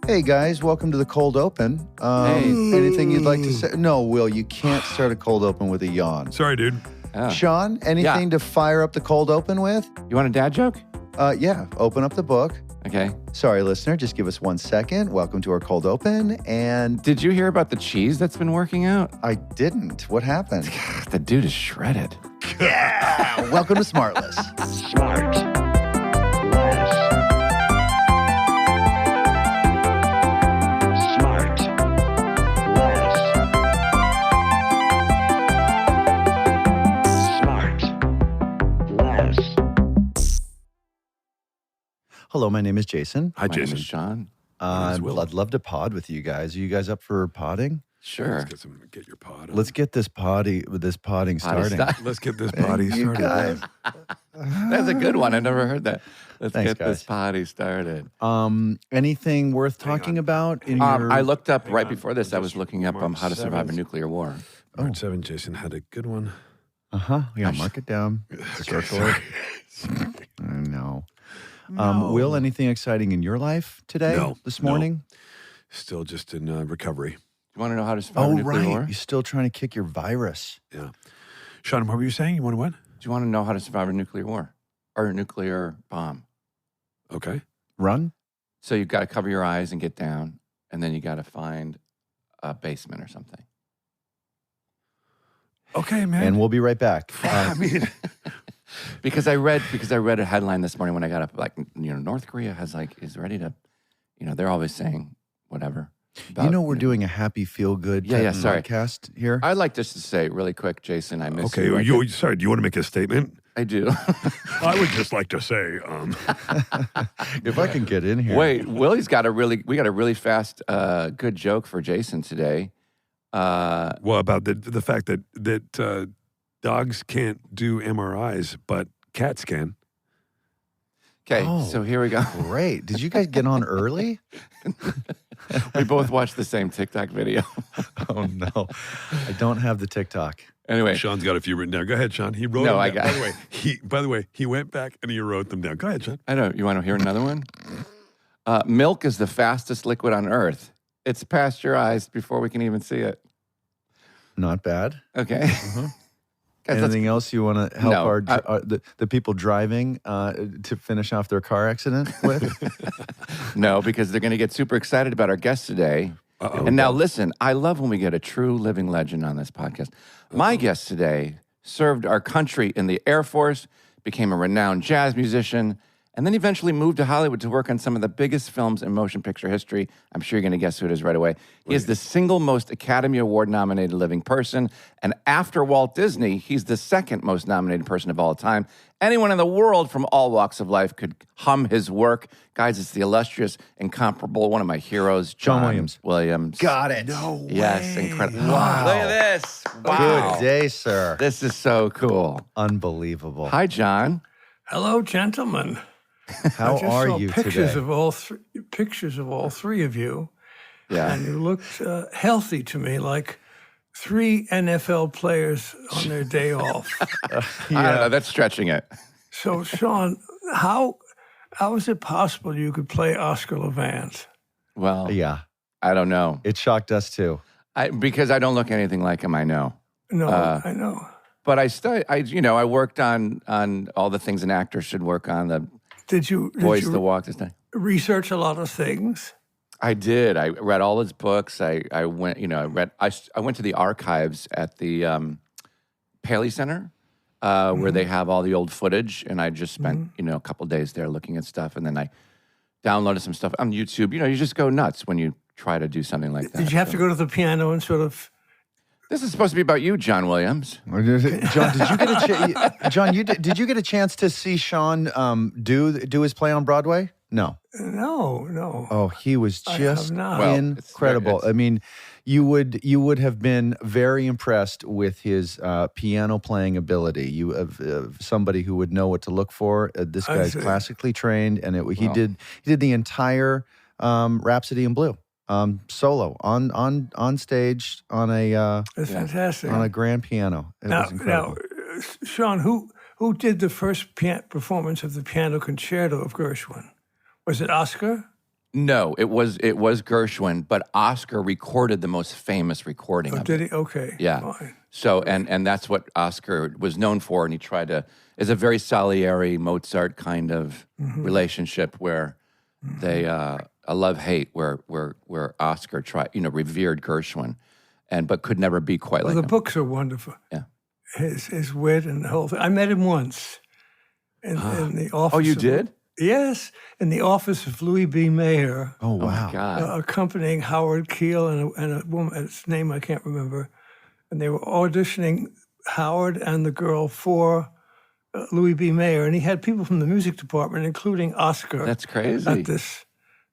Hey guys, welcome to the cold open. Anything you'd like to say? No, Will, you can't start a cold open with a yawn. Sorry, dude. Sean, anything to fire up the cold open with? You want a dad joke? Yeah, open up the book. Okay. Sorry, listener, just give us 1 second. Welcome to our cold open. And Did you hear about the cheese that's been working out? I didn't. What happened? The dude is shredded. Yeah! Welcome to SmartLess. SmartLess. Hello, my name is Jason. Hi, My name Jason. is Sean. I'd love to pod with you guys. Are you guys up for podding? Sure. Get your pod on. Let's get this podding starting. Let's get this potty You started. guys. That's a good one. I never heard that. Let's Thanks, get this guys. potty started. Anything worth talking about in your... I looked up right on. before this. I was looking up March how to survive a 7th. nuclear war. March 7, Jason had a good one. Yeah, mark it down. Circle it. I know. Will, anything exciting in your life today? No, This no. morning? Still just in recovery. You want to know how to survive a Oh, nuclear war? right. You're still trying to kick your virus. Yeah. Sean, what were you saying? You want to what? Do you want to know how to survive a nuclear war or a nuclear bomb? Okay. Run? So you've got to cover your eyes and get down, and then you got to find a basement or something. Okay, man. And we'll be right back. I mean, Because I read a headline this morning when I got up, like, North Korea is ready to, they're always saying whatever. about, we're doing a happy feel-good sorry. podcast here? I'd like just to say really quick, Jason, I miss okay. you. Sorry, do you want to make a statement? I do. I would just like to say, If I can get in here. Wait, we got a really fast, good joke for Jason today. well, about the fact that dogs can't do MRIs, but cats can. Okay, Oh. so here we go. Great. Did you guys get on early? We both watched the same TikTok video. Oh, no. I don't have the TikTok. Anyway, Sean's got a few written down. Go ahead, Sean. He wrote No, them I down. got- By the way, he went back and he wrote them down. Go ahead, Sean. I know. You want to hear another one? Milk is the fastest liquid on Earth. It's pasteurized before we can even see it. Not bad. Okay. Guys, let's- Anything else you want to help No, the people driving to finish off their car accident with? No, because they're going to get super excited about our guest today. Uh-oh. And now listen, I love when we get a true living legend on this podcast. My guest today served our country in the Air Force, became a renowned jazz musician, and then eventually moved to Hollywood to work on some of the biggest films in motion picture history. I'm sure you're going to guess who it is right away. He is the single most Academy Award nominated living person. And after Walt Disney, he's the second most nominated person of all time. Anyone in the world from all walks of life could hum his work. Guys, it's the illustrious, incomparable, one of my heroes, John Williams. Williams. Got it. No Yes, way. incredible. Wow. Look at this. Wow. Good day, sir. This is so cool. Unbelievable. Hi, John. Hello, gentlemen. How I just are saw you pictures today? of pictures of all three of you, Yeah. and you looked healthy to me, like 3 NFL players on their day off. I don't know. That's stretching it. So, Sean, how is it possible you could play Oscar Levant? Well, Yeah, I don't know. it shocked us too. Because I don't look anything like him, I know. No, I know. But I worked on all the things an actor should work on, the Did you voice, the walk, this thing. research a lot of things? I did. I read all his books. I went, I went to the archives at the Paley Center, where they have all the old footage, and I just spent, a couple days there looking at stuff, and then I downloaded some stuff on YouTube. You just go nuts when you try to do something like that. Did you have to go to the piano and sort of? This is supposed to be about you, John Williams. John, did you get a John? Did you get a chance to see Sean do his play on Broadway? No. No. Oh, he was I just have not. Well, incredible. it's- I mean, you would have been very impressed with his piano playing ability. You have somebody who would know what to look for. This I guy's see. classically trained, and he Wow. did the entire Rhapsody in Blue solo on stage on a It's fantastic. on a grand piano. It was incredible. Sean, who did the first performance of the piano concerto of Gershwin? Was it Oscar? No, it was Gershwin, but Oscar recorded the most famous recording of Did it. he? Okay. Yeah. Fine. So and that's what Oscar was known for, and he tried to. It's a very Salieri Mozart kind of relationship where they a love-hate where Oscar revered Gershwin, but could never be quite Well, like the him. books are wonderful. Yeah. His wit and the whole thing. I met him once in the office. Oh, you of- did? Yes, in the office of Louis B. Mayer, Oh, Oh wow. my God. accompanying Howard Keel and a woman, its name I can't remember. And they were auditioning Howard and the girl for Louis B. Mayer. And he had people from the music department, including Oscar, That's crazy. at this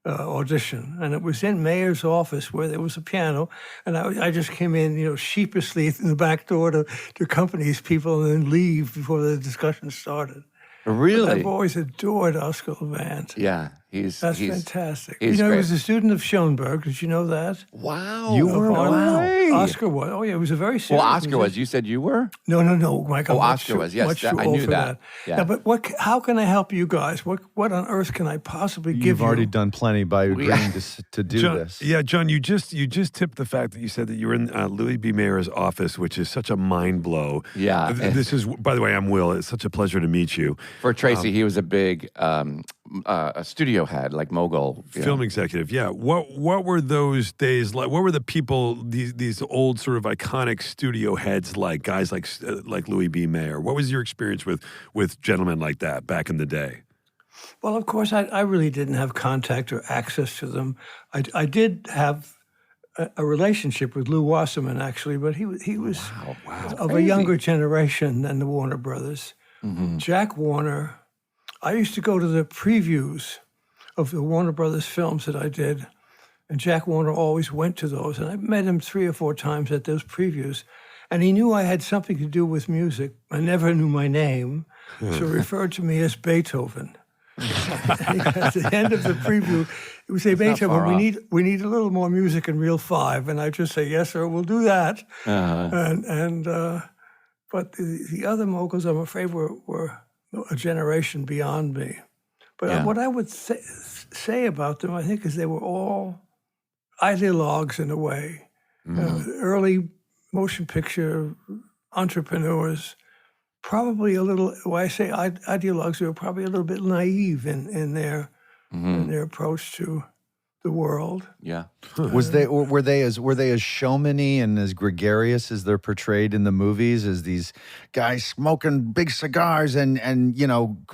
audition. And it was in Mayer's office where there was a piano. And I just came in, sheepishly in the back door to accompany these people and then leave before the discussion started. Really? I've always adored Oscar Levant. Yeah, That's fantastic. he's He great. was a student of Schoenberg. Did you know that? Wow. You were? Wow. Wow. Oscar was. Oh, yeah, he was a very serious Well, Oscar musician. was. You said you were? No, Mike. I'm Oh, much Oscar too- was. Yes, much that- too I old knew for that. Yeah. Now, but how can I help you guys? What on earth can I possibly give You've you? already done plenty by agreeing to do John, this. Yeah, John, you just tipped the fact that you said that you were in Louis B. Mayer's office, which is such a mind blow. Yeah. This is, by the way, I'm Will. It's such a pleasure to meet you. For Tracy, he was a big a studio head, like mogul. Film executive, yeah. What were those days like? What were the people, these old sort of iconic studio heads like, guys like Louis B. Mayer? What was your experience with gentlemen like that back in the day? Well, of course, I really didn't have contact or access to them. I did have a relationship with Lou Wasserman, actually, but he was of a younger generation than the Warner Brothers. Jack Warner, I used to go to the previews of the Warner Brothers films that I did, and Jack Warner always went to those. And I met him 3 or 4 times at those previews, and he knew I had something to do with music. I never knew my name, so he referred to me as Beethoven. At the end of the preview, he would say, Beethoven, far off. we need a little more music in Reel 5. And I'd just say, yes, sir, we'll do that. But the other moguls, I'm afraid, were a generation beyond me. But what I would say about them, I think, is they were all ideologues in a way. Early motion picture entrepreneurs, probably a little, when I say ideologues, they were probably a little bit naive in their approach to the world. Yeah. Were they as showmany and as gregarious as they're portrayed in the movies, as these guys smoking big cigars and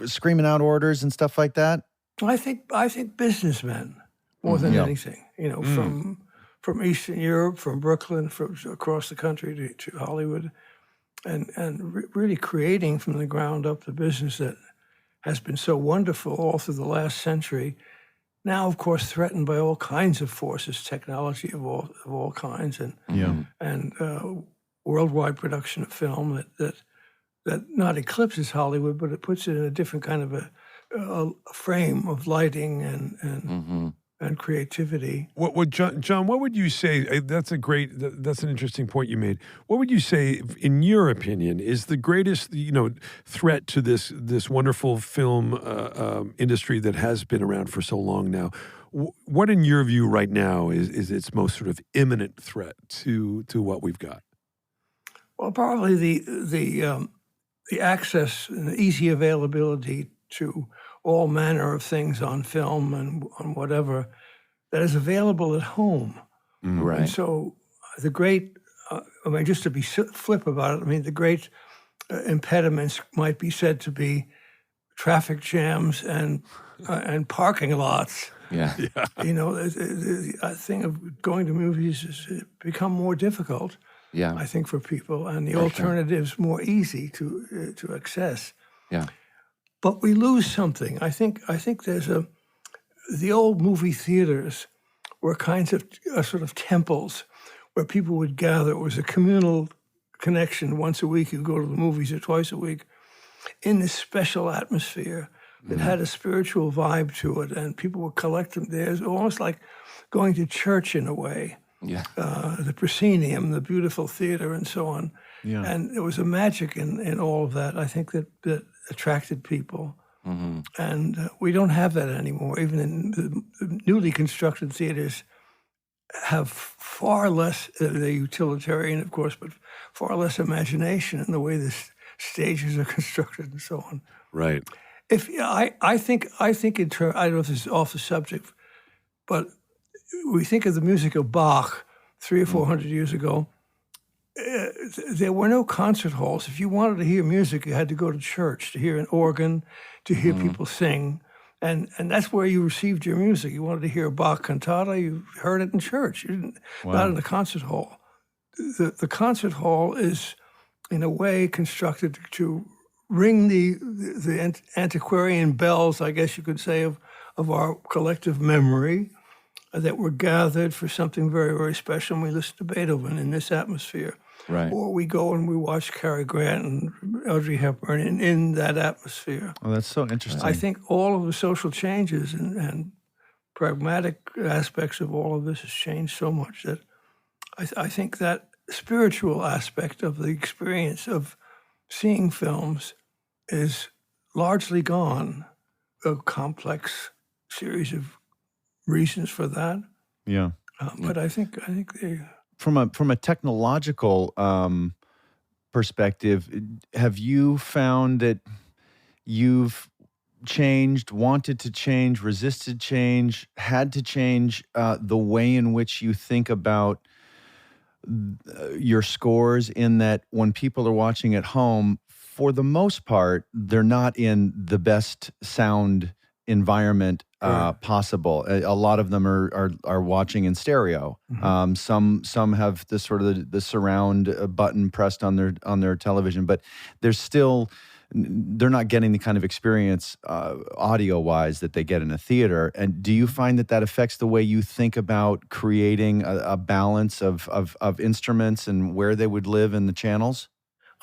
screaming out orders and stuff like that? I think businessmen more than anything. From Eastern Europe, from Brooklyn, from across the country to Hollywood, and really creating from the ground up the business that has been so wonderful all through the last century. Now, of course, threatened by all kinds of forces, technology of all kinds, and worldwide production of film that not eclipses Hollywood, but it puts it in a different kind of a frame of lighting and creativity. What John? What would you say? That's an interesting point you made. What would you say, in your opinion, is the greatest threat to this wonderful film industry that has been around for so long now? What, in your view, right now is its most sort of imminent threat to what we've got? Well, probably the access and the easy availability to all manner of things on film and on whatever that is available at home. Right. And so the great, just to be flip about it, the great impediments might be said to be traffic jams and parking lots. Yeah. The thing of going to movies has become more difficult, Yeah. I think, for people, and the alternatives more easy to access. Yeah. But we lose something. I think there's the old movie theaters were kinds of sort of temples where people would gather. It was a communal connection. Once a week, you go to the movies, or twice a week, in this special atmosphere that had a spiritual vibe to it, and people would collect them there. It was almost like going to church in a way. Yeah. The proscenium, the beautiful theater, and so on. Yeah. And there was a magic in all of that, I think, that attracted people. And we don't have that anymore. Even in the newly constructed theaters have far less, they're utilitarian, of course, but far less imagination in the way the stages are constructed and so on. Right. I think in terms, I don't know if this is off the subject, but we think of the music of Bach 300 or 400 years ago. There were no concert halls. If you wanted to hear music, you had to go to church to hear an organ, to hear people sing. And that's where you received your music. You wanted to hear a Bach cantata, you heard it in church. You didn't, not in the concert hall. The concert hall is, in a way, constructed to ring the antiquarian bells, I guess you could say, of our collective memory that were gathered for something very, very special. And we listen to Beethoven in this atmosphere. Right. Or we go and we watch Cary Grant and Audrey Hepburn in that atmosphere. Oh, that's so interesting. I think all of the social changes and pragmatic aspects of all of this has changed so much that I think that spiritual aspect of the experience of seeing films is largely gone. A complex series of reasons for that. Yeah. But I think they... From a technological perspective, have you found that you've changed, wanted to change, resisted change, had to change the way in which you think about your scores, in that when people are watching at home, for the most part, they're not in the best sound environment possible. A lot of them are watching in stereo. Some have this sort of the surround button pressed on their television, but they're not getting the kind of experience audio wise that they get in a theater. And do you find that affects the way you think about creating a balance of instruments and where they would live in the channels?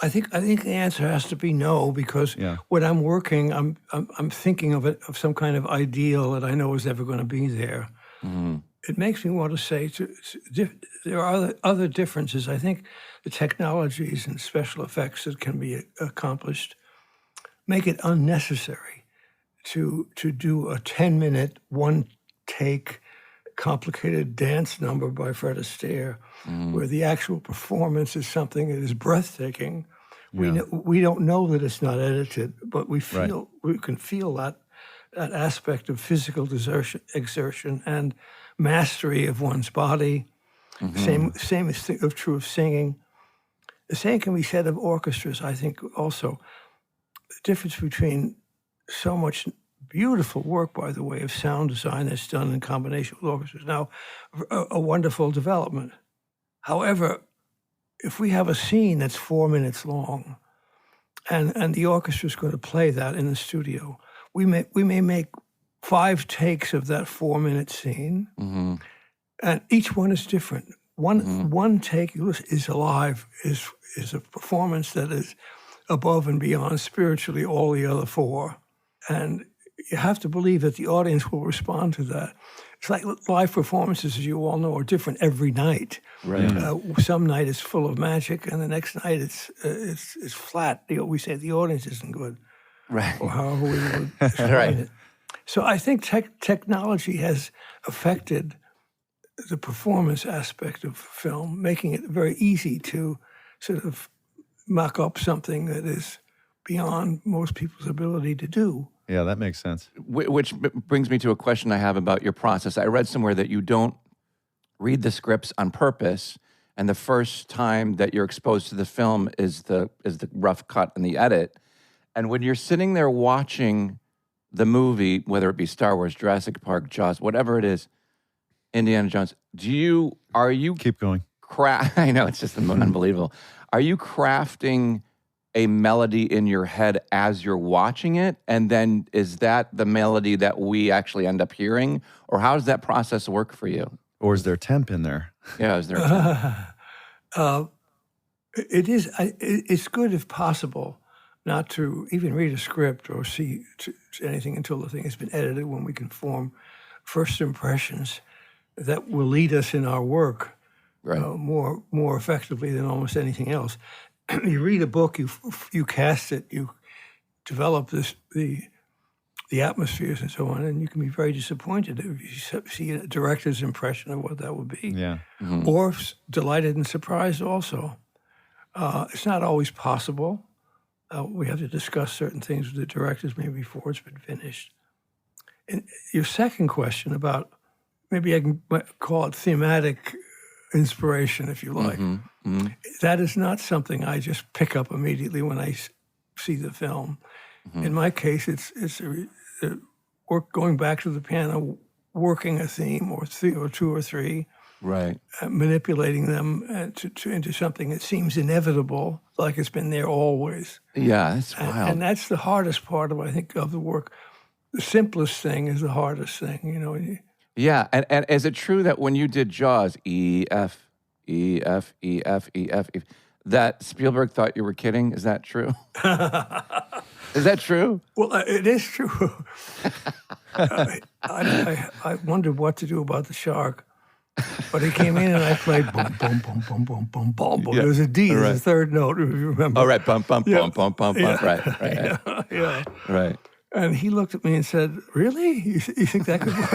I think the answer has to be no, because when I'm working, I'm thinking of some kind of ideal that I know is never going to be there. It makes me want to say there are other differences. I think the technologies and special effects that can be accomplished make it unnecessary to do a 10-minute, one-take, complicated dance number by Fred Astaire, where the actual performance is something that is breathtaking. We don't know that it's not edited, but we can feel that aspect of physical exertion and mastery of one's body. Same is true of singing. The same can be said of orchestras, I think, also. The difference between so much beautiful work, by the way, of sound design that's done in combination with orchestras now, a wonderful development. However, if we have a scene that's 4 minutes long, and the orchestra is going to play that in the studio, we may make 5 takes of that 4-minute scene, and each one is different. One take is alive, is a performance that is above and beyond spiritually all the other 4, and you have to believe that the audience will respond to that. It's like live performances, as you all know, are different every night. Right. Some night is full of magic, and the next night it's flat. We say the audience isn't good, Right. or however we would explain it. So I think technology has affected the performance aspect of film, making it very easy to sort of mock up something that is beyond most people's ability to do. Yeah, that makes sense. Which brings me to a question I have about your process. I read somewhere that you don't read the scripts on purpose, and the first time that you're exposed to the film is the rough cut and the edit. And when you're sitting there watching the movie, whether it be Star Wars, Jurassic Park, Jaws, whatever it is, Indiana Jones, are you Keep going. I know, it's just unbelievable. Are you crafting a melody in your head as you're watching it? And then is that the melody that we actually end up hearing? Or how does that process work for you? Or is there temp in there? Yeah, is there a temp? It's good, if possible, not to even read a script or see anything until the thing has been edited, when we can form first impressions that will lead us in our work more effectively than almost anything else. You read a book, you cast it, you develop the the atmospheres and so on, and you can be very disappointed if you see a director's impression of what that would be. Yeah. Or delighted and surprised also. It's not always possible. We have to discuss certain things with the directors maybe before it's been finished. And your second question about, maybe I can call it thematic inspiration, if you like. That is not something I just pick up immediately when I see the film. In my case, it's work going back to the piano, working a theme or two or three, Right. Manipulating them into something that seems inevitable, like it's been there always. Yeah, that's wild. And that's the hardest part of, I think, of the work. The simplest thing is the hardest thing, you know. Yeah, and is it true that when you did Jaws, E, F, E, F, E, F, E, F, E, that Spielberg thought you were kidding? Is that true? Is that true? Well, it is true. I wondered what to do about the shark. But he came in and I played boom, boom, boom, boom, boom, boom, boom, boom. Yeah. There was a D as Right. the third note, if you remember. Oh, right. Bump, bump, Yeah. bump, bump, bump, Yeah. bump. Right. Yeah. Right. And he looked at me and said, "Really? You think that could work?"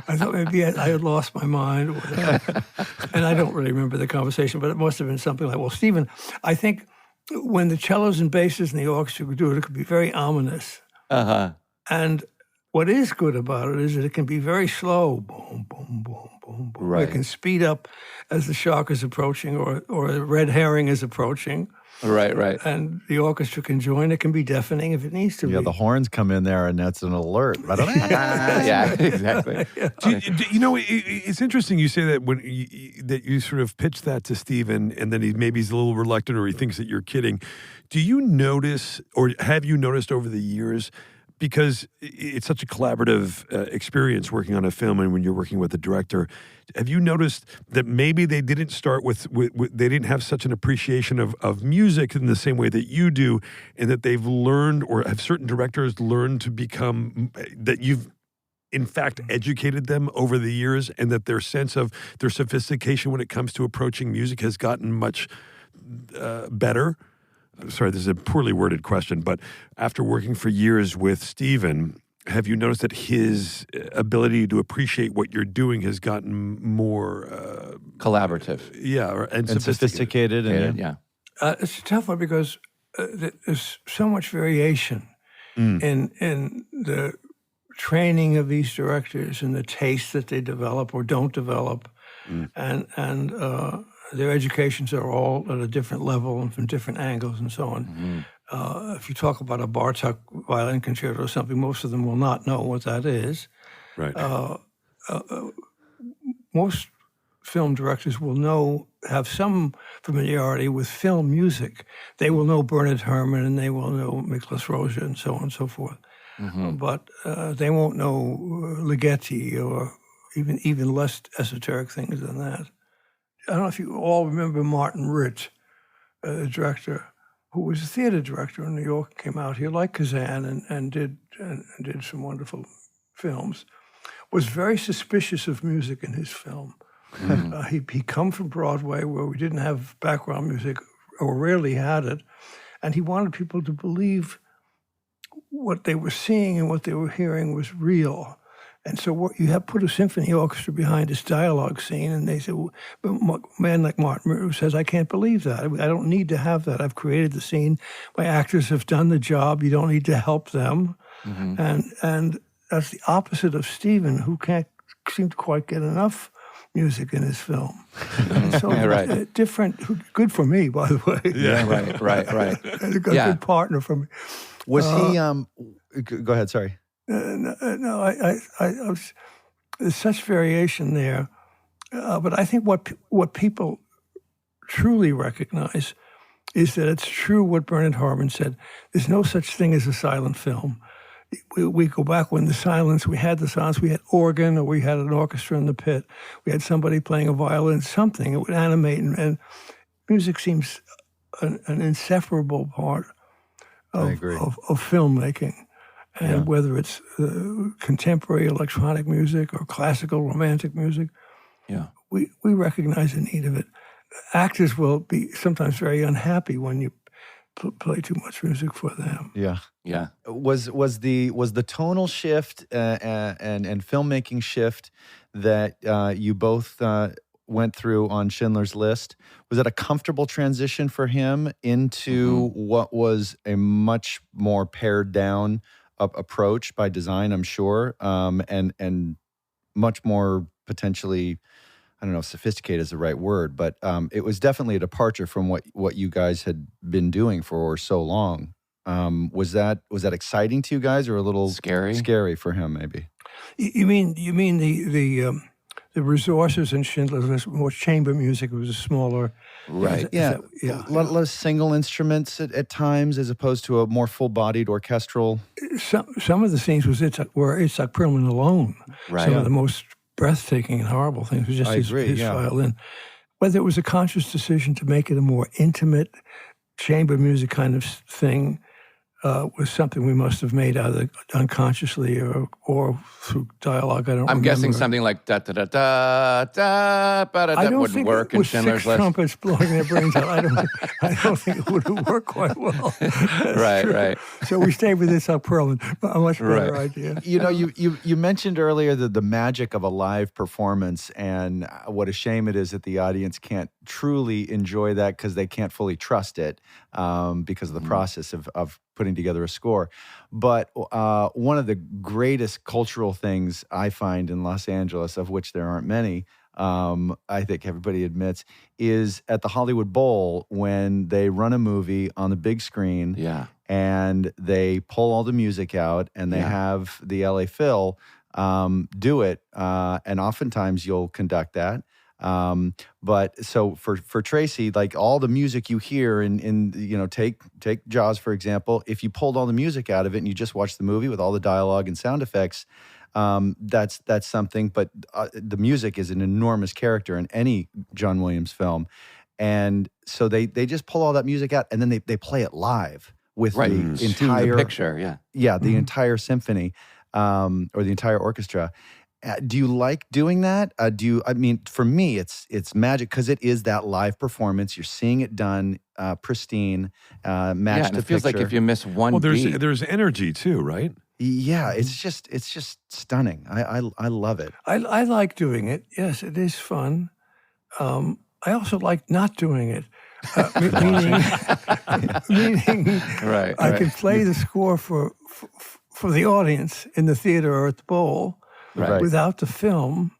I thought maybe I had lost my mind. Or whatever. And I don't really remember the conversation, but it must have been something like, well, Stephen, I think when the cellos and basses and the orchestra could do it, it could be very ominous. Uh-huh. And what is good about it is that it can be very slow. Boom, boom, boom, boom, boom. Right. It can speed up as the shark is approaching or a red herring is approaching. Right. And the orchestra can join. It can be deafening if it needs to Yeah, be. the horns come in there, and that's an alert. Yeah, exactly. You know, it's interesting you say that when that you sort of pitch that to Steven, and then maybe he's a little reluctant or he thinks that you're kidding. Do you notice, or have you noticed over the years, because it's such a collaborative experience working on a film, and when you're working with a director, have you noticed that maybe they didn't start with they didn't have such an appreciation of music in the same way that you do, and that they've learned, or have certain directors learned to become, that you've in fact educated them over the years, and that their sense of their sophistication when it comes to approaching music has gotten much better? Sorry, this is a poorly worded question, but after working for years with Steven, have you noticed that his ability to appreciate what you're doing has gotten more Collaborative. And sophisticated? Yeah. It's a tough one because there's so much variation in the training of these directors and the taste that they develop or don't develop, and their educations are all at a different level and from different angles and so on. If you talk about a Bartók violin concerto or something, most of them will not know what that is. Right. Most film directors will have some familiarity with film music. They will know Bernard Herrmann and they will know Miklos Rozsa and so on and so forth. But they won't know Ligeti or even less esoteric things than that. I don't know if you all remember Martin Ritt, the director, who was a theater director in New York, came out here like Kazan and did some wonderful films, was very suspicious of music in his film. He come from Broadway where we didn't have background music or rarely had it, and he wanted people to believe what they were seeing and what they were hearing was real. And so what you have put a symphony orchestra behind this dialogue scene, and they said, well, but a man like Martin Ritt says, I can't believe that. I don't need to have that. I've created the scene. My actors have done the job. You don't need to help them. And that's the opposite of Steven, who can't seem to quite get enough music in his film. So Right. different, good for me, by the way. Yeah, right. And a good partner for me. Was he? Go ahead. Sorry. No, I was, there's such variation there. But I think what people truly recognize is that it's true what Bernard Herrmann said. There's no such thing as a silent film. We go back when we had the silence, we had organ or we had an orchestra in the pit. We had somebody playing a violin, something. It would animate. And music seems an inseparable part of filmmaking. And whether it's contemporary electronic music or classical romantic music, we recognize the need of it. Actors will be sometimes very unhappy when you play too much music for them. Yeah. Yeah. Was the tonal shift and filmmaking shift that you both went through on Schindler's List, was it a comfortable transition for him into what was a much more pared down approach by design, I'm sure, and much more potentially, I don't know if sophisticated is the right word, but it was definitely a departure from what you guys had been doing for so long. Was that exciting to you guys, or a little scary for him, maybe? You mean the resources in Schindler's List, more chamber music? It was a smaller, Right. Yeah, a lot less single instruments at times, as opposed to a more full-bodied orchestral. Some of the scenes were Itzhak Perlman alone. Right. Some of the most breathtaking and horrible things was just his violin. Whether it was a conscious decision to make it a more intimate chamber music kind of thing was something we must have made either unconsciously or through dialogue. I'm guessing something like da da da da da. That wouldn't work in Schindler's List. Trumpets blowing their brains out. I don't think it would have worked quite well. Right. So we stayed with Itzhak Perlman. A much better idea. You know, you mentioned earlier the magic of a live performance, and what a shame it is that the audience can't truly enjoy that because they can't fully trust it because of the process of putting together a score. But one of the greatest cultural things I find in Los Angeles, of which there aren't many, I think everybody admits, is at the Hollywood Bowl when they run a movie on the big screen. Yeah. And they pull all the music out, and they have the LA Phil do it. And oftentimes you'll conduct that. But so for Tracy, like all the music you hear in you know, take Jaws, for example, if you pulled all the music out of it and you just watched the movie with all the dialogue and sound effects, that's something. But the music is an enormous character in any John Williams film. And so they just pull all that music out, and then they play it live with the entire the picture, the entire symphony, or the entire orchestra. Do you like doing that? I mean, for me, it's magic because it is that live performance. You're seeing it done, pristine, matched and to it feels picture. like if you miss one beat. There's energy too, right? Yeah, it's just stunning. I love it. I like doing it. Yes, it is fun. I also like not doing it. Meaning I can play the score for the audience in the theater or at the bowl without the film,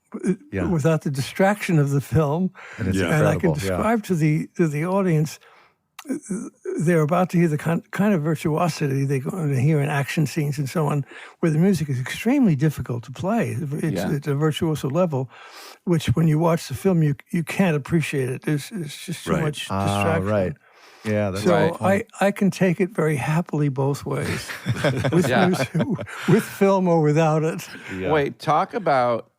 without the distraction of the film, and I can describe to the audience. They're about to hear the kind of virtuosity they're going to hear in action scenes and so on, where the music is extremely difficult to play. It's a virtuoso level, which when you watch the film, you can't appreciate it. It's just too much distraction. Right. Yeah, that's so I can take it very happily both ways, with music, with film or without it. Yeah. Wait, talk about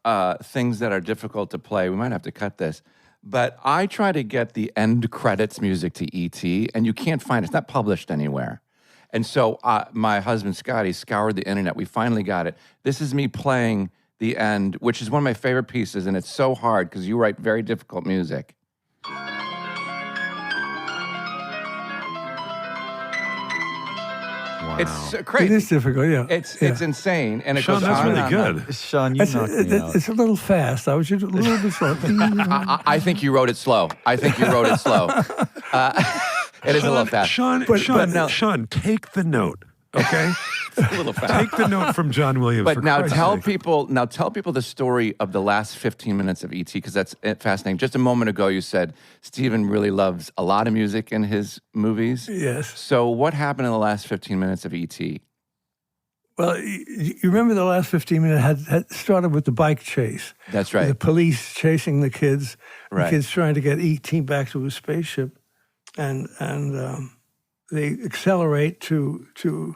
things that are difficult to play. We might have to cut this. But I try to get the end credits music to E.T., and you can't find it. It's not published anywhere. And so my husband, Scotty, scoured the internet. We finally got it. This is me playing the end, which is one of my favorite pieces, and it's so hard because you write very difficult music. Wow. It's crazy. It is difficult, yeah. It's insane. And it Sean, goes that's on really and good. on. Sean, you knocked me out. It's a little fast. I was just a little bit slow. I think you wrote it slow. It is a little fast. Sean, take the note, okay? It's a little fast. Take the note from John Williams. But for now Christ's tell sake. people the story of the last 15 minutes of E.T., because that's fascinating. Just a moment ago, you said Stephen really loves a lot of music in his movies. Yes. So what happened in the last 15 minutes of E.T.? Well, you remember the last 15 minutes had started with the bike chase. That's right. The police chasing the kids. Right. The kids trying to get E.T. back to his spaceship. And they accelerate to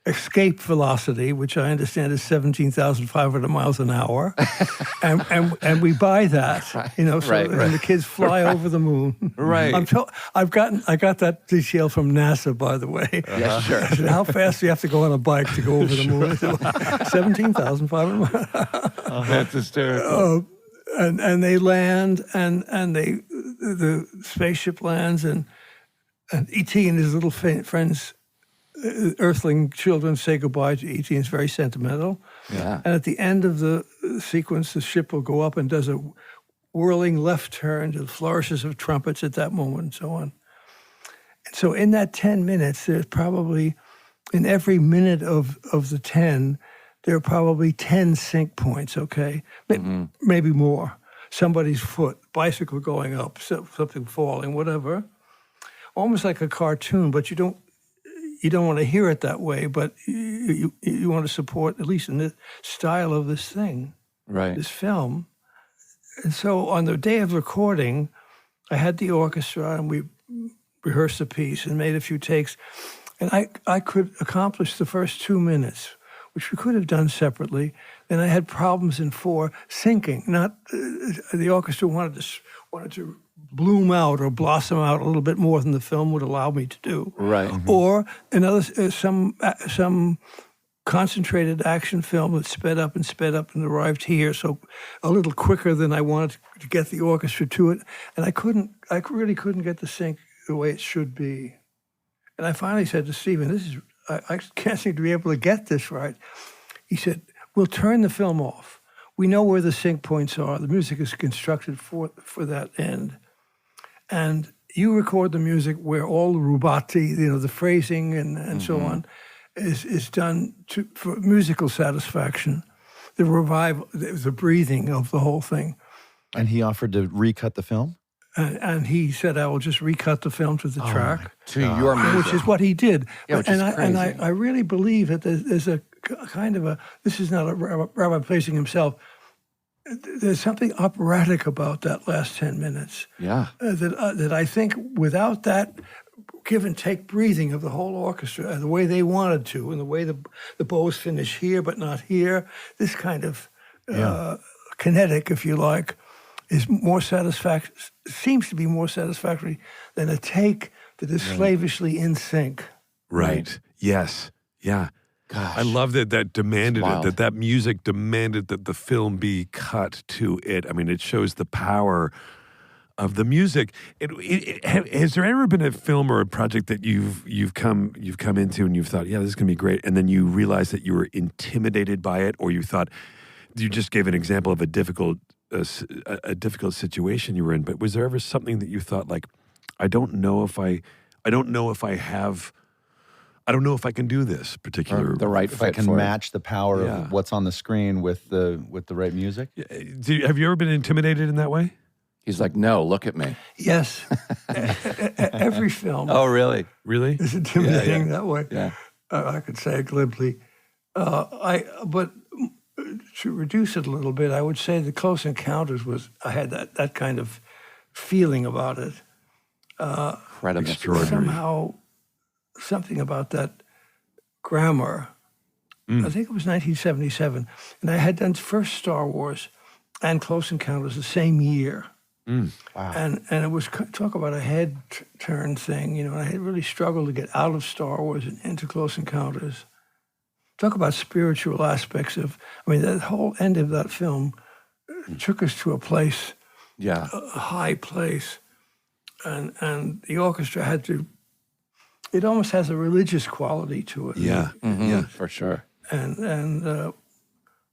escape velocity, which I understand is 17,500 miles an hour. and we buy that, you know, so and the kids fly over the moon. Right. I got that detail from NASA, by the way. Yeah, sure. I said, how fast do you have to go on a bike to go over the moon? 17,500 miles. That's hysterical. And they land, and the spaceship lands, and And E.T. and his little friends, Earthling children, say goodbye to E.T. It's very sentimental. Yeah. And at the end of the sequence, the ship will go up and does a whirling left turn to the flourishes of trumpets at that moment and so on. And so in that 10 minutes, there's probably, in every minute of the 10, there are probably 10 sync points, okay? Maybe more. Somebody's foot, bicycle going up, something falling, whatever. Almost like a cartoon, but you don't want to hear it that way, but you want to support, at least in the style of this thing, Right. this film. And so on the day of recording, I had the orchestra and we rehearsed the piece and made a few takes. And I could accomplish the first 2 minutes, which we could have done separately. Then I had problems in 4 syncing. Not the orchestra wanted to bloom out or blossom out a little bit more than the film would allow me to do. Right. Or another some concentrated action film that sped up and arrived here, so a little quicker than I wanted to get the orchestra to it. And I really couldn't get the sync the way it should be. And I finally said to Stephen, I can't seem to be able to get this right. He said, we'll turn the film off. We know where the sync points are. The music is constructed for that end. And you record the music where all the rubati, the phrasing and so on, is done for musical satisfaction. The revival, the breathing of the whole thing. And he offered to recut the film? And he said, I will just recut the film to the track. To your music. Which is what he did. Yeah, which is crazy. I really believe that there's a kind of this is not a rabbi praising himself, there's something operatic about that last 10 minutes. Yeah. That I think without that give and take breathing of the whole orchestra and the way they wanted to, and the way the bows finish here but not here, this kind of kinetic, if you like, is more seems to be more satisfactory than a take that is slavishly in sync. Right. Yes. Yeah. Gosh. I love that demanded It's it, wild. that music demanded that the film be cut to it. I mean, it shows the power of the music. Has there ever been a film or a project that you've come into and you've thought, yeah, this is going to be great, and then you realize that you were intimidated by it, or you thought, you just gave an example of a difficult situation you were in, but was there ever something that you thought, like, I don't know if I can do this particular. Or the right If I fit can for it. match the power Yeah. of what's on the screen with the right music? Have you ever been intimidated in that way? He's like, no, look at me. Yes. Every film Oh, really? Really? is intimidating that way. Yeah. I could say it glibly. But to reduce it a little bit, I would say the Close Encounters I had that kind of feeling about it. Incredible. Extraordinary. Somehow, something about that grammar. I think it was 1977, and I had done first Star Wars and Close Encounters the same year. Wow. And it was talk about a head turn thing, and I had really struggled to get out of Star Wars and into Close Encounters. Talk about spiritual aspects that whole end of that film took us to a place, Yeah. a high place, and the orchestra had to. It almost has a religious quality to it. Yeah. Yeah, for sure. And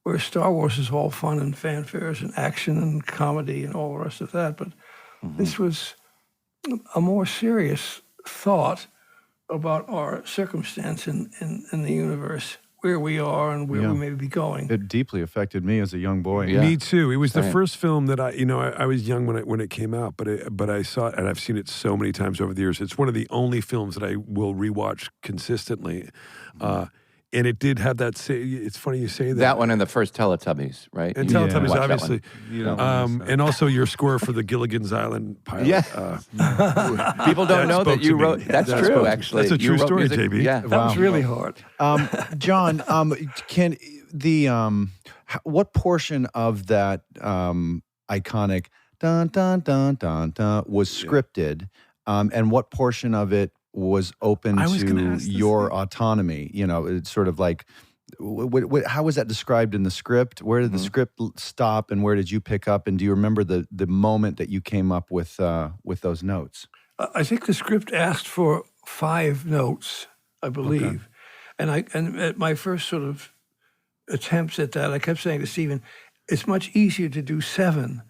where Star Wars is all fun and fanfares and action and comedy and all the rest of that, but this was a more serious thought about our circumstance in the universe, where we are and where we may be going. It deeply affected me as a young boy. Yeah. Me too. It was the Same. first film that I was young when it came out, but I saw it, and I've seen it so many times over the years. It's one of the only films that I will rewatch consistently. And it did have that. It's funny you say that. That one and the first Teletubbies, right? And You Teletubbies, watched that obviously. one. You don't And also your score for the Gilligan's Island pilot. Yeah. People don't know spoke that you to me. wrote. That's That true, spoke- actually. that's a You true wrote story, music- JB. Yeah. That was really hard. John, can what portion of that iconic dun dun dun dun dun was scripted, and what portion of it was open I was gonna to ask this your thing. autonomy? It's sort of like, how was that described in the script? Where did the script stop, and where did you pick up? And do you remember the moment that you came up with those notes? I think the script asked for 5 notes, I believe. And at my first sort of attempts at that, I kept saying to Stephen, it's much easier to do 7.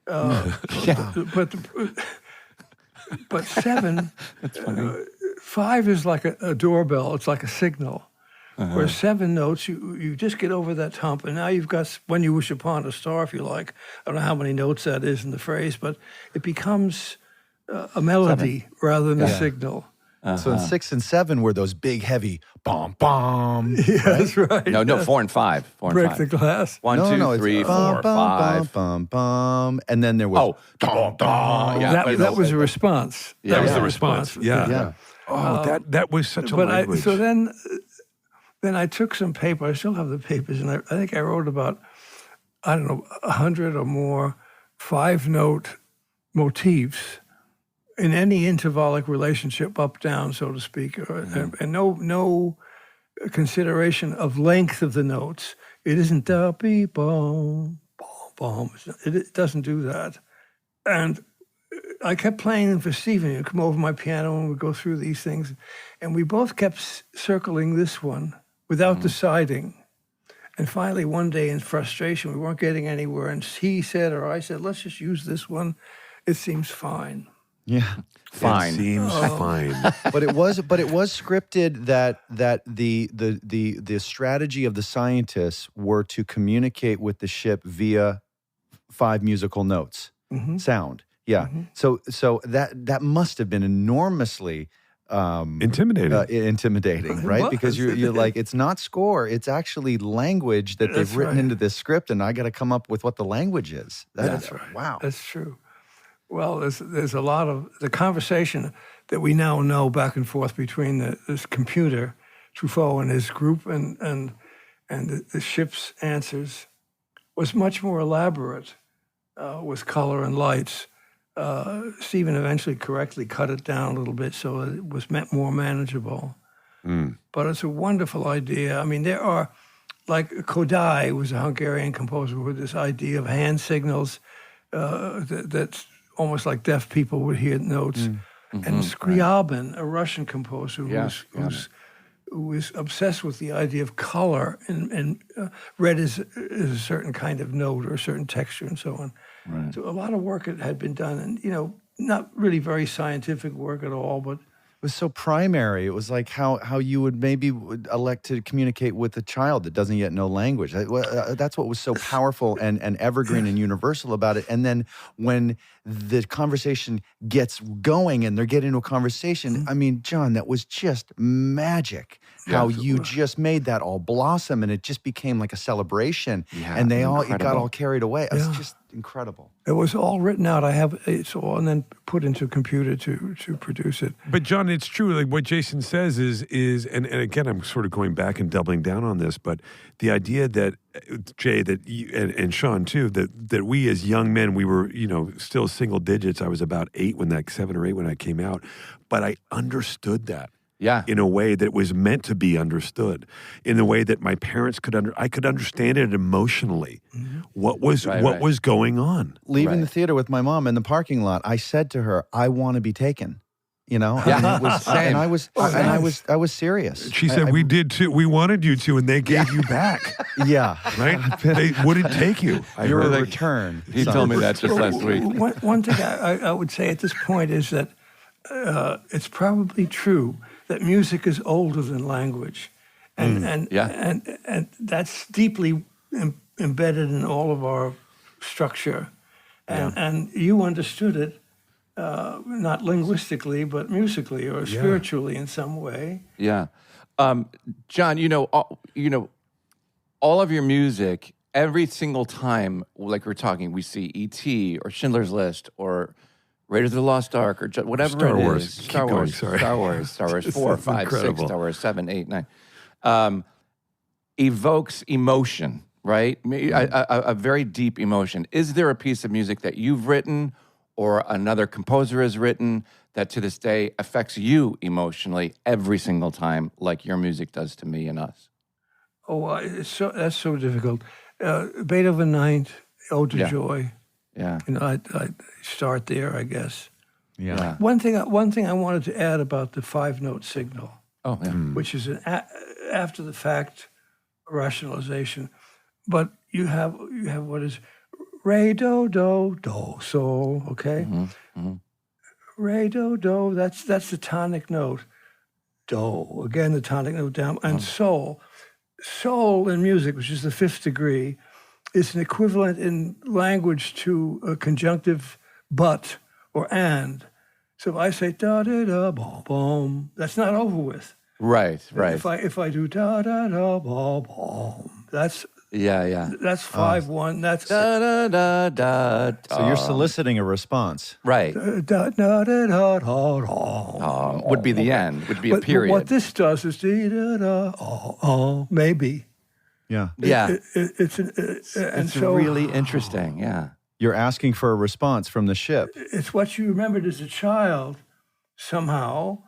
But 7, That's funny. 5 is like a doorbell. It's like a signal. Whereas 7 notes, you just get over that hump, and now you've got When You Wish Upon a Star, if you like. I don't know how many notes that is in the phrase, but it becomes a melody rather than a signal. So in 6 and 7 were those big, heavy bom bom. Yeah, that's right. No, 4 and 5. 4 and Break 5. the glass. 1, No, 2, it's 3, 4, bum, bum, 5. bum, bum, bum, and then there was Dum, dum. Yeah, That was a response. Yeah. That was Yeah. the response. Yeah. yeah. Oh, that was such a But language. so then I took some paper. I still have the papers, and I think I wrote about, 100 or more 5-note motifs in any intervallic relationship, up, down, so to speak, and no consideration of length of the notes. It isn't da be bom bom. It doesn't do that. And I kept playing them for Stephen. He'd come over my piano and we'd go through these things, and we both kept circling this one without deciding. And finally, one day in frustration, we weren't getting anywhere, and he said or I said, "Let's just use this one. It seems fine." Yeah. Fine. It seems fine. But it was scripted that the strategy of the scientists were to communicate with the ship via 5 musical notes, sound. Yeah. So that must have been enormously Intimidating. intimidating, It right? was. Because you're like, it's not score, it's actually language that they've That's written right. into this script, and I got to come up with what the language is. That's right. Wow. That's true. Well, there's a lot of the conversation that we now know back and forth between this computer, Truffaut and his group, and the ship's answers was much more elaborate with color and lights. Stephen eventually correctly cut it down a little bit so it was more manageable. But it's a wonderful idea. I mean, there are, like Kodai was a Hungarian composer with this idea of hand signals that's almost like deaf people would hear notes. And Scriabin, a Russian composer who was obsessed with the idea of color and red is a certain kind of note or a certain texture and so on. Right. So a lot of work had been done, and not really very scientific work at all, but It was so primary. It was like how you would maybe elect to communicate with a child that doesn't yet know language. That's what was so powerful and evergreen and universal about it. And then when the conversation gets going and they're getting into a conversation, I mean, John, that was just magic. How you just made that all blossom, and it just became like a celebration. Yeah, and it got incredible. all carried away. It was just incredible. it was all written out. I have it's all, and then put into a computer to produce it. But John, it's true. Like what Jason says is, and again, I'm sort of going back and doubling down on this, but the idea that Jay, that you, and Sean too, that we as young men, we were, still single digits. I was about 7 or 8 when I came out, but I understood that. Yeah. In a way that was meant to be understood, in a way that my parents I could understand it emotionally. What was was going on? Leaving Right. the theater with my mom in the parking lot, I said to her, "I want to be taken." Yeah. and it was, Same. and I was, I was serious. She said, "We did too. We wanted you to, and they gave you back." Yeah, Right? They wouldn't take you. you're a heard- return. He son. told me that just last week. One thing I would say at this point is that it's probably true that music is older than language, and that's deeply embedded in all of our structure, and you understood it not linguistically but musically or spiritually in some way. Yeah. John, all of your music, every single time, like we're talking, we see E.T. or Schindler's List or Raiders of the Lost Ark or whatever Star it is. Wars. Keep Star going, Wars. sorry. Star Wars. Star Wars 4, 5, 6, incredible. Star Wars 7, 8, 9. Evokes emotion, right? A very deep emotion. Is there a piece of music that you've written or another composer has written that to this day affects you emotionally every single time, like your music does to me and us? Oh, that's so difficult. Beethoven Ninth, Ode to Yeah. Joy. Yeah. I'd start there, I guess. Yeah. One thing I wanted to add about the 5-note signal, Oh, yeah. which is an after the fact rationalization, but you have what is re do do do sol, okay? Re do do, that's the tonic note. Do, again the tonic note down, and sol. Sol in music, which is the 5th degree, is an equivalent in language to a conjunctive but or and. So if I say da da da boom boom, that's not over with. Right. If I do da da da boom boom, that's Yeah. that's 5-1. That's Da da da da. So you're soliciting a response. Right. da da da da da da. Would be the end. Would be a But period. what this does is da da da maybe. Yeah. Yeah. It's It's really interesting. Yeah. You're asking for a response from the ship. It's what you remembered as a child somehow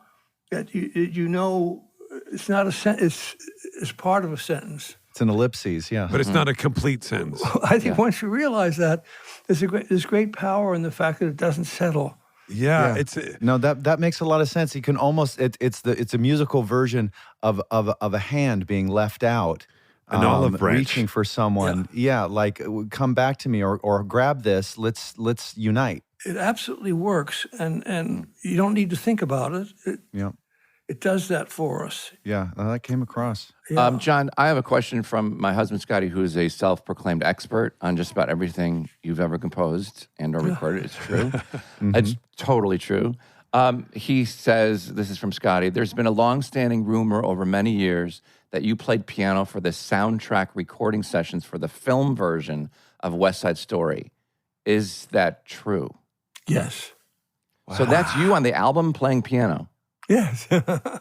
that you know it's not a sentence. It's part of a sentence. It's an ellipses, yeah. But it's not a complete sentence. I think once you realize that, there's great power in the fact that it doesn't settle. Yeah, it's No, that makes a lot of sense. You can almost it's a musical version of a hand being left out. An olive branch. Reaching for someone. Yeah, like come back to me or grab this. Let's unite. It absolutely works, and you don't need to think about it. Yeah. It does that for us. Yeah, that came across. Yeah. John, I have a question from my husband, Scotty, who is a self-proclaimed expert on just about everything you've ever composed and or recorded. It's true. It's totally true. He says, this is from Scotty, there's been a long-standing rumor over many years that you played piano for the soundtrack recording sessions for the film version of West Side Story. Is that true? Yes. So that's you on the album playing piano. Yes.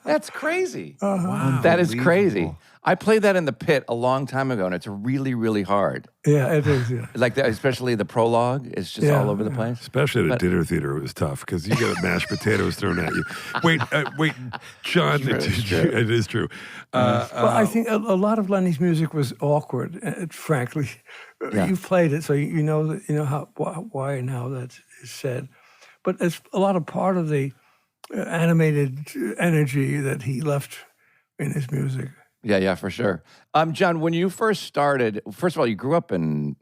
That's crazy. wow. That is crazy. I played that in the pit a long time ago, and it's really, really hard. Yeah, it is. Yeah. Like especially the prologue is just all over the place. Especially at a dinner theater, it was tough because you get mashed potatoes thrown at you. Wait, John, it is true. Well, I think a lot of Lenny's music was awkward. Frankly, you've played it, so you know that why and how that is said. But it's a lot of part of the animated energy that he left in his music. Yeah, for sure. John, when you first started, first of all, you grew up in.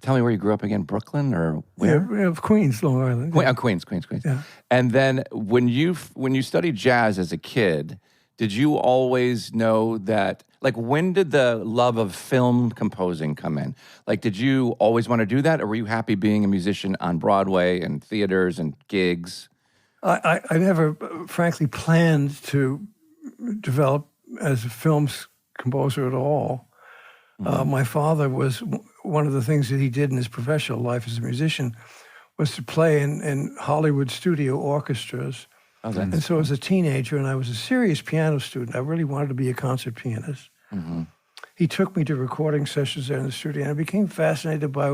Tell me where you grew up again, Brooklyn or where? Yeah, Queens, Long Island. Queens. Yeah. And then when you studied jazz as a kid, did you always know that? Like, when did the love of film composing come in? Like, did you always want to do that, or were you happy being a musician on Broadway and theaters and gigs? I never, frankly, planned to develop as a film composer at all. My father was, one of the things that he did in his professional life as a musician was to play in Hollywood studio orchestras. Okay. And so as a teenager, and I was a serious piano student, I really wanted to be a concert pianist. He took me to recording sessions there in the studio, and I became fascinated by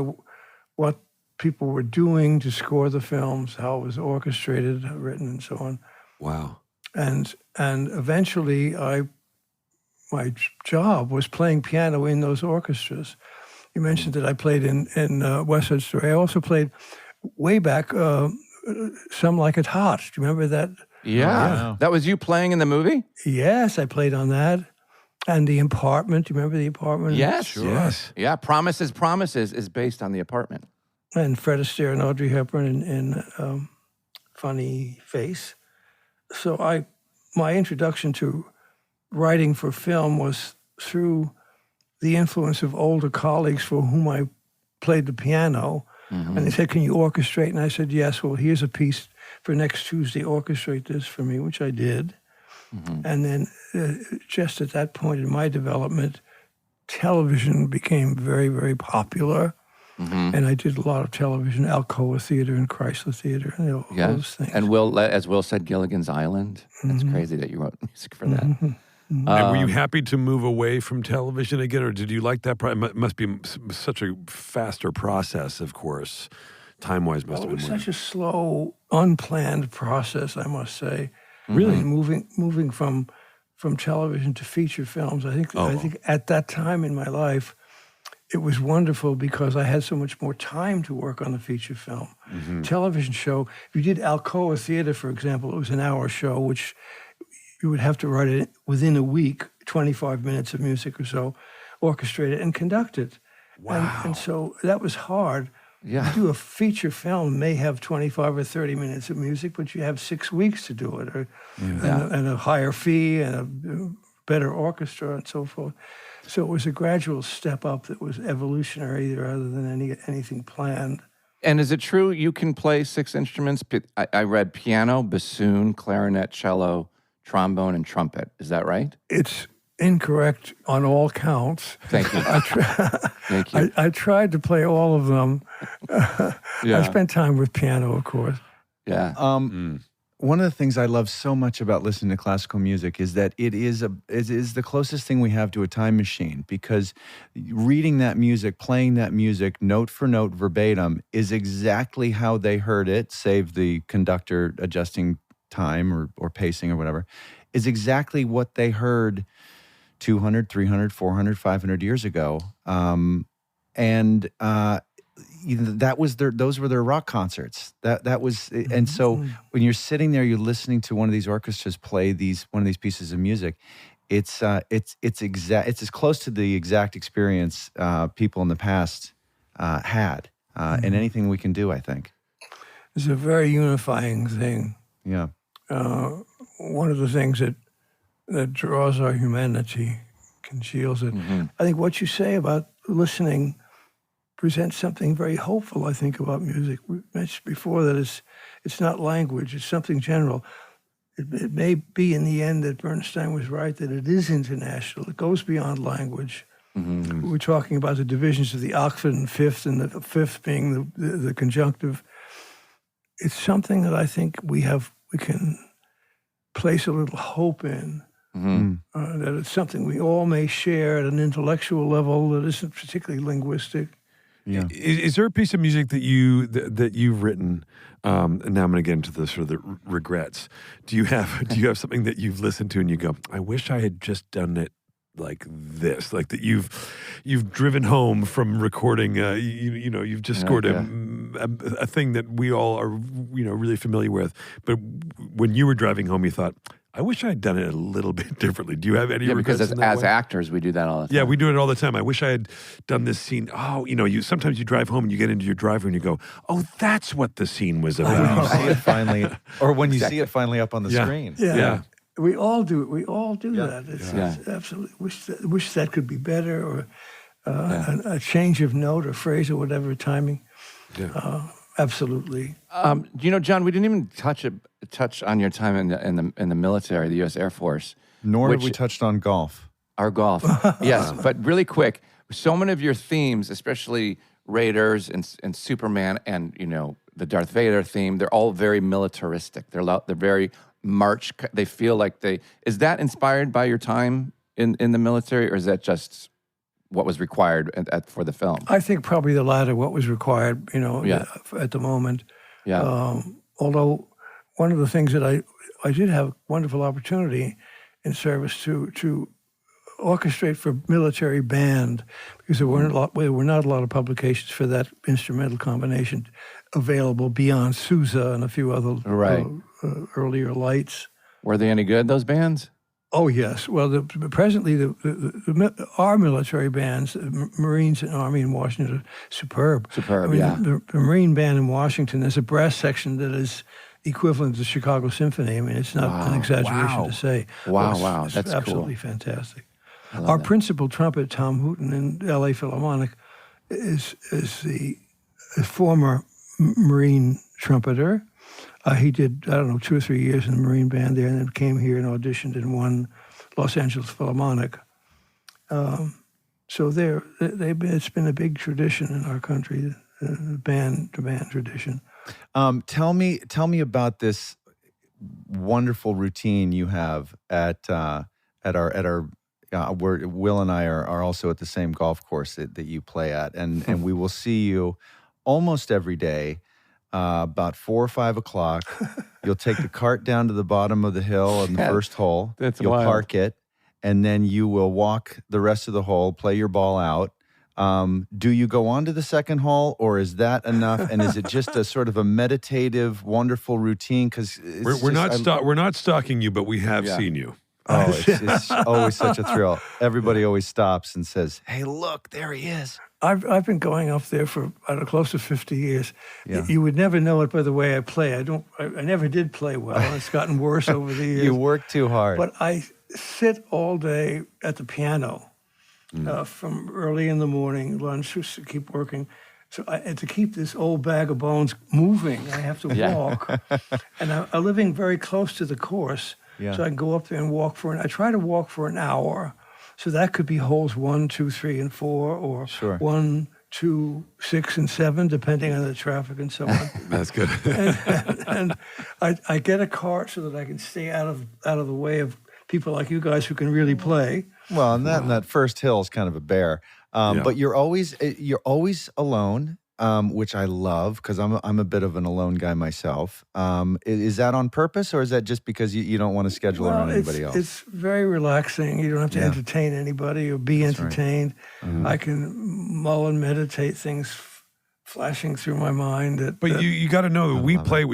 what people were doing to score the films, how it was orchestrated, written, and so on. Wow. And eventually, my job was playing piano in those orchestras. You mentioned that I played in West Side Story. I also played way back Some Like It Hot. Do you remember that? Yeah. That was you playing in the movie? Yes, I played on that. And The Apartment. Do you remember The Apartment? Yes. Sure. Yes. Yeah, Promises is based on The Apartment. And Fred Astaire and Audrey Hepburn in Funny Face. So my introduction to writing for film was through the influence of older colleagues for whom I played the piano. And they said, can you orchestrate? And I said, yes. Well, here's a piece for next Tuesday. Orchestrate this for me, which I did. And then just at that point in my development, television became very, very popular. And I did a lot of television, Alcoa Theater and Chrysler Theater, and all those things. And as Will said, Gilligan's Island. It's crazy that you wrote music for that. And were you happy to move away from television again, or did you like that? It must be such a faster process, of course. Time-wise, must have It been was more. such a slow, unplanned process, I must say. Really? Moving from television to feature films. I think at that time in my life, it was wonderful because I had so much more time to work on the feature film. Television show, if you did Alcoa Theater, for example, it was an hour show, which you would have to write it within a week, 25 minutes of music or so, orchestrate it and conduct it. Wow. And so that was hard. Yeah. You do a feature film, may have 25 or 30 minutes of music, but you have 6 weeks to do it, and a higher fee and a better orchestra and so forth. So it was a gradual step up that was evolutionary rather than anything planned. And is it true you can play 6 instruments? I read piano, bassoon, clarinet, cello, trombone, and trumpet. Is that right? It's incorrect on all counts. Thank you. Thank you. I tried to play all of them. Yeah. I spent time with piano, of course. Yeah. One of the things I love so much about listening to classical music is that it is the closest thing we have to a time machine, because reading that music, playing that music note for note verbatim is exactly how they heard it, save the conductor adjusting time or pacing or whatever, is exactly what they heard 200, 300, 400, 500 years ago. That was those were their rock concerts. That was, and so when you're sitting there, you're listening to one of these orchestras play one of these pieces of music. It's as close to the exact experience people in the past had, and anything we can do, I think. It's a very unifying thing. Yeah. One of the things that draws our humanity, conceals it. I think what you say about listening presents something very hopeful, I think, about music. We mentioned before that it's not language, it's something general. It may be in the end that Bernstein was right, that it is international. It goes beyond language. We're talking about the divisions of the octave and fifth, and the fifth being the conjunctive. It's something that I think we can place a little hope in. That it's something we all may share at an intellectual level that isn't particularly linguistic. Yeah. Is there a piece of music that you've written? And now I'm going to get into the sort of the regrets. Do you have something that you've listened to and you go, I wish I had just done it like this, like that you've driven home from recording? You've just scored a thing that we all are really familiar with. But when you were driving home, you thought, I wish I had done it a little bit differently. Do you have any regrets? Because as actors, we do that all the time. Yeah, we do it all the time. I wish I had done this scene. Oh, sometimes you drive home and you get into your driveway and you go, oh, that's what the scene was about. When you see it finally, or when you see it finally up on the screen. Yeah. We all do it. We all do that. It's absolutely wish that could be better, or a change of note or phrase or whatever, timing. Yeah. Absolutely. John, we didn't even touch on your time in the military, the U.S. Air Force. Nor have we touched on golf. Our golf, yes. But really quick, so many of your themes, especially Raiders and Superman, and the Darth Vader theme, they're all very militaristic. They're very march. They feel like is that inspired by your time in the military, or is that just what was required for the film? I think probably the latter, what was required, at the moment. Yeah. Although one of the things that I did have a wonderful opportunity in service to orchestrate for military band, because there were not a lot of publications for that instrumental combination available beyond Sousa and a few other earlier lights. Were they any good, those bands? Oh, yes. Well, presently, our military bands, the Marines and Army in Washington, are superb. The Marine band in Washington, there's a brass section that is equivalent to the Chicago Symphony. I mean, it's not an exaggeration to say. Wow, It's that's absolutely cool. Fantastic. Our principal trumpet, Tom Hooton, in L.A. Philharmonic, is the former Marine trumpeter. He did, 2 or 3 years in the Marine band there, and then came here and auditioned and won Los Angeles Philharmonic. So it's been a big tradition in our country, the band tradition. Tell me about this wonderful routine you have at our where Will and I are also at the same golf course that you play at, and we will see you almost every day. About 4 or 5 o'clock, you'll take the cart down to the bottom of the hill on the first hole. That's You'll wild. park it, and then you will walk the rest of the hole, play your ball out, Do you go on to the second hall, or is that enough? And is it just a sort of a meditative, wonderful routine? Because we're not stalking you, but we have seen you. Oh, it's always such a thrill. Everybody always stops and says, "Hey, look, there he is." I've been going up there for close to 50 years. Yeah. You would never know it by the way I play. I never did play well. It's gotten worse over the years. You work too hard. But I sit all day at the piano from early in the morning, lunch, just to keep working. So and to keep this old bag of bones moving, I have to walk. And I'm living very close to the course. Yeah. So I can go up there and walk I try to walk for an hour. So that could be holes 1, 2, 3, and 4, or 1, 2, 6, and 7, depending on the traffic and so on. That's good. and I get a cart so that I can stay out of the way of people like you guys who can really play. Well, and that first hill is kind of a bear. But you're always alone, which I love because I'm a bit of an alone guy myself. Is that on purpose, or is that just because you don't want to schedule around anybody else? It's very relaxing. You don't have to entertain anybody or be entertained. Right. I can mull and meditate things flashing through my mind. But you got to know,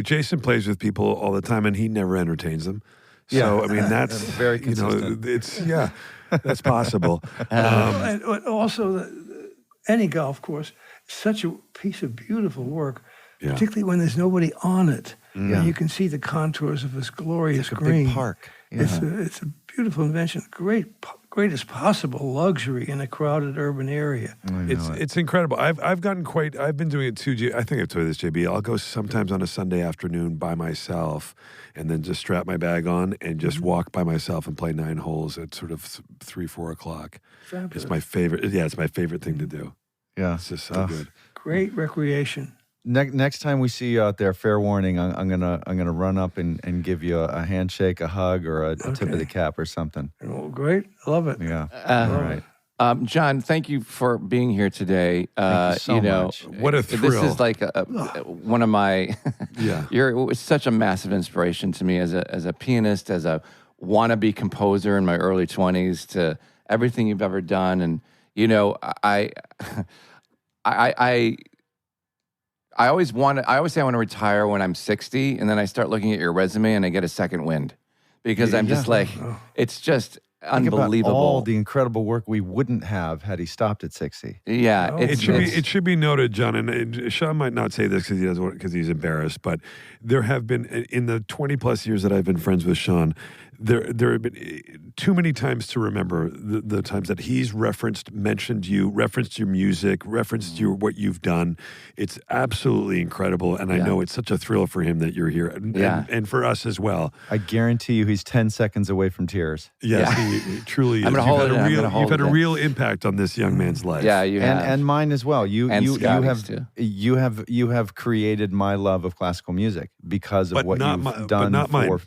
Jason plays with people all the time, and he never entertains them. So, I mean, that's very consistent. That's possible. And also, any golf course, such a piece of beautiful work, particularly when there's nobody on it. And you can see the contours of this glorious green. Big park. Yeah. It's a beautiful invention. Greatest possible luxury in a crowded urban area. It's incredible. I've been doing it too. I think I've told you this, JB. I'll go sometimes on a Sunday afternoon by myself, and then just strap my bag on and just walk by myself and play 9 holes at sort of 3, 4 o'clock. Fabulous. It's my favorite. Yeah, it's my favorite thing to do. Yeah, it's just so good. Great recreation. Next time we see you out there, fair warning, I'm gonna run up and give you a handshake, a hug, or a tip of the cap or something. Well, great, I love it. Yeah, all right. John, thank you for being here today. Thank you so much. What a thrill! This is like one of my. You're such a massive inspiration to me as a pianist, as a wannabe composer in my early 20s, to everything you've ever done, and I always say I want to retire when I'm 60, and then I start looking at your resume and I get a second wind because I'm just like, it's just unbelievable. All the incredible work we wouldn't have had he stopped at 60. Yeah, it should be noted, John, and Sean might not say this because he's embarrassed, but there have been in the 20 plus years that I've been friends with Sean, there have been too many times to remember the times that he's mentioned you, referenced your music, referenced what you've done. It's absolutely incredible, and I know it's such a thrill for him that you're here, and for us as well. I guarantee you, he's 10 seconds away from tears. Yes, he truly is. I'm gonna hold it. You've had a real impact on this young man's life. Yeah, you have, and mine as well. You have created my love of classical music because of what you've done. But not mine. What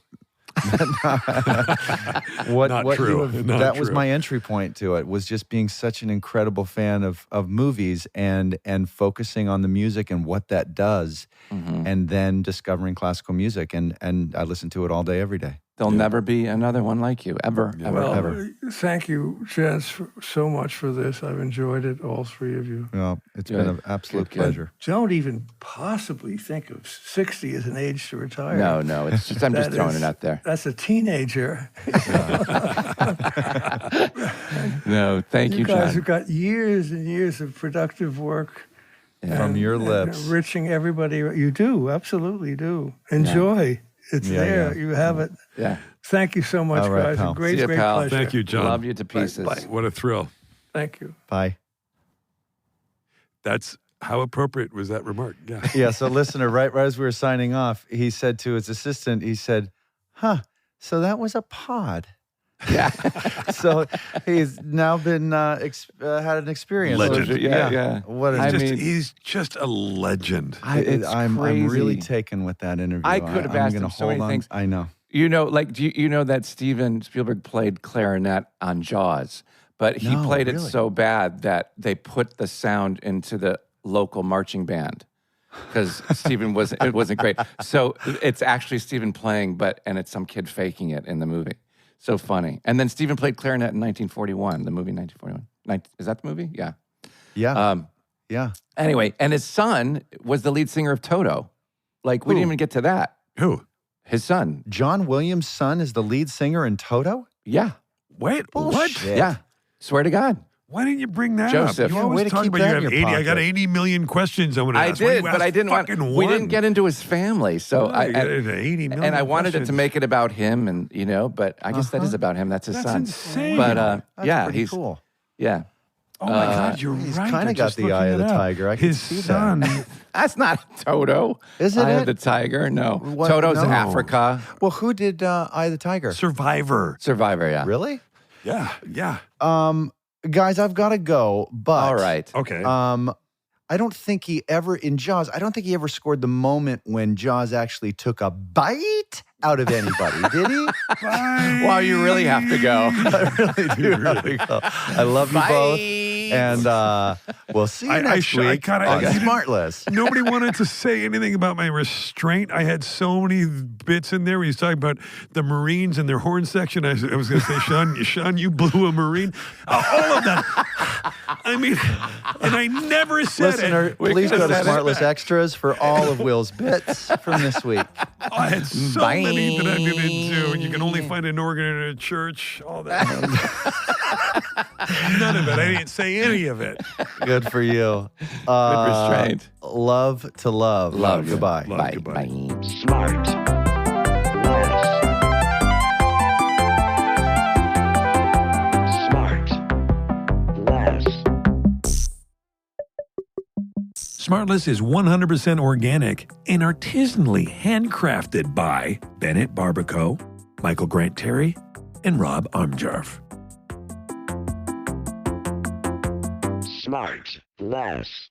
true. That was my entry point to it, was just being such an incredible fan of movies and focusing on the music and what that does, and then discovering classical music, and I listen to it all day, every day. There'll never be another one like you, ever. Thank you, gents, so much for this. I've enjoyed it, all three of you. Well, it's been an absolute pleasure. Don't even possibly think of 60 as an age to retire. No, it's just I'm just throwing it out there. That's a teenager. No, thank you, John. You guys have got years and years of productive work. From your lips. Enriching everybody. You do, absolutely do. Enjoy. It's there. You have it. Yeah. Thank you so much, guys. Pal. A great pal. pleasure. Thank you, John. Love you to pieces. Bye. What a thrill. Thank you. Bye. That's how appropriate was that remark? Yeah. Yeah. So, listener, right as we were signing off, he said to his assistant, he said, so that was a pod. Yeah. So he's now been had an experience. Legend. Yeah. What he's just a legend. I'm really taken with that interview. I could have asked him so many things. I know. You know, do you know that Steven Spielberg played clarinet on Jaws, but he played it so bad that they put the sound into the local marching band because it wasn't great. So it's actually Steven playing, and it's some kid faking it in the movie. So funny. And then Steven played clarinet in 1941, the movie 1941. Is that the movie? Yeah. Yeah. Yeah. Anyway, and his son was the lead singer of Toto. Like, we didn't even get to that. Who? His son. John Williams' son is the lead singer in Toto? Yeah. Wait, what? Bullshit. Yeah. Swear to God. Why didn't you bring that Joseph. up? You Yeah, way always to talk keep about you that in have your 80. I got pocket. 80 million questions I want to I ask. Why did, you but I ask didn't want. fucking We one? didn't get into his family, so Well, you got and, into 80 million and I wanted it to questions. make it about him, and but I guess that is about him. That's his That's son. insane. But That's yeah, pretty he's cool. yeah. Oh my God, you're He's right. kinda I got just the eye of looking the it up. tiger. I can His see that. son. That's not Toto. Is it Eye of it? the Tiger? No. What? Toto's No. Africa. Well, who did Eye of the Tiger? Survivor. Survivor, yeah. Really? Yeah, yeah. Guys, I've got to go, but All right. Okay. I don't think he ever in Jaws. I don't think he ever scored the moment when Jaws actually took a bite out of anybody. Did he? Wow, you really have to go. I really do. Have to go. I love you both, and we'll see you next week on SmartLess. Nobody wanted to say anything about my restraint. I had so many bits in there where he's talking about the Marines and their horn section. I was going to say, Sean, you blew a Marine. All of that. I mean, and I never said Listener, it. please go to said it. SmartLess Extras for all of Will's bits from this week. I had so many that I didn't do. You can only find an organ in a church. All that. None of it. I didn't say any of it. Good for you. Good restraint. Love to love. Love you. Goodbye. Love, Bye. goodbye. Bye. Smart. Less. SmartLess is 100% organic and artisanally handcrafted by Bennett Barbaco, Michael Grant Terry, and Rob Armjarf. Smart. Less.